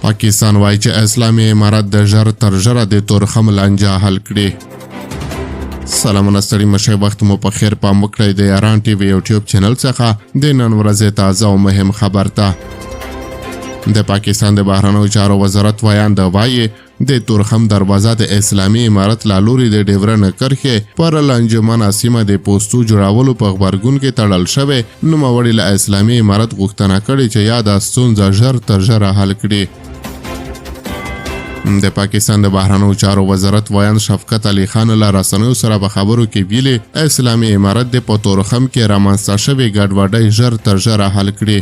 پاکستان وایي چې اسلامي امارت د ژر تر ژره د تورخم لانجه حل کړي. سلامونه ستړي مشه، وخت مو په خیر. پام وکړئ د یاران ټي وي یوټیوب چینل څخه د نن ورځې تازه او مهم خبر ته. د پاکستان د بهرنیو چارو وزارت ویان د وایي د تورخم دروازه د اسلامي امارت له لوري د ډیورن کرښې پر لانجمنه سیمه د پوسټو جوړولو په غبرګون کې تړل شوی. نوموړي له اسلامي امارت غوښتنه کړې چې یاده ستونزه ژر تر ژره حل کړي. د پاکستان د بهرنیو چارو وزارت ویان شفقت علي خان له رسنیو سره په خبرو کې ویلي اسلامي امارت د په تورخم کې رامنځته شوې ګډوډۍ ژر تر ژره حل کړي.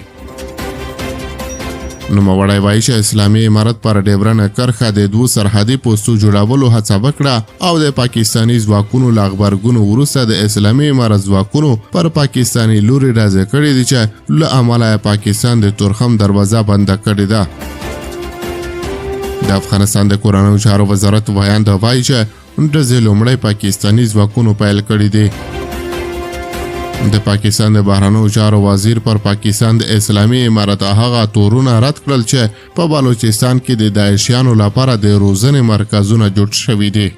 نوموړی وایي چې اسلامي امارت پر ډیورن کرښه د 2 سرحدي پوسټو جوړولو هڅه وکړه او د پاکستاني ځواکونو له غبرګون وروسته د اسلامي امارت ځواکونو پر پاکستاني لوري راځي کړي دي چې له امله پاکستان د تورخم دروازه بند کړې ده. د افغانستان د کورنیو چارو وزارت ویان د وایي چې ډزې لومړی پاکستاني ځواکونو پیل کړي دي. د پاکستان د بهرنیو چارو وزیر پر پاکستان د اسلامي امارت هغه تورونه رد کړل چې په بلوچستان کې د داعشیانو لپاره د روزنې مرکزونه جوړ شوي دي.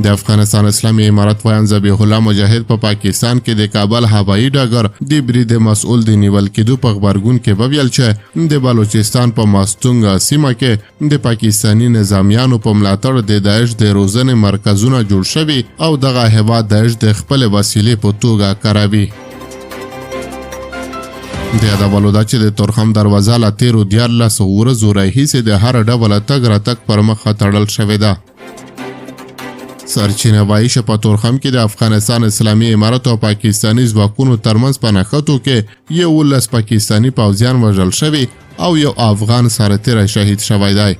د افغانستان اسلامي امارت ویان ذبیح الله مجاهد په پاکستان کې د کابل هوایي ډګر د برید مسؤل د نیول کېدو په غبرګون کې وویل چې د بلوچستان په ماستونګ سیمه کې د پاکستاني نظامیانو په ملاتړ د داعش د روزنې مرکزونه جوړ شوي او دغه هیواد داعش د خپل وسیلې په توګه کاروي. د یادولو ده چې د تورخم دروازه له تیرو 14 ورځو راهیسې د هر ډول تګ راتګ پر مخه تړل شوې ده. سرچینه وایي چې په تورخم کې د افغانستان اسلامي امارت او پاکستاني ځواکونو ترمنځ په نښتو کې 11 پاکستاني پوځیان وژل شوي او یو افغان سرتیری شهید شوی دی.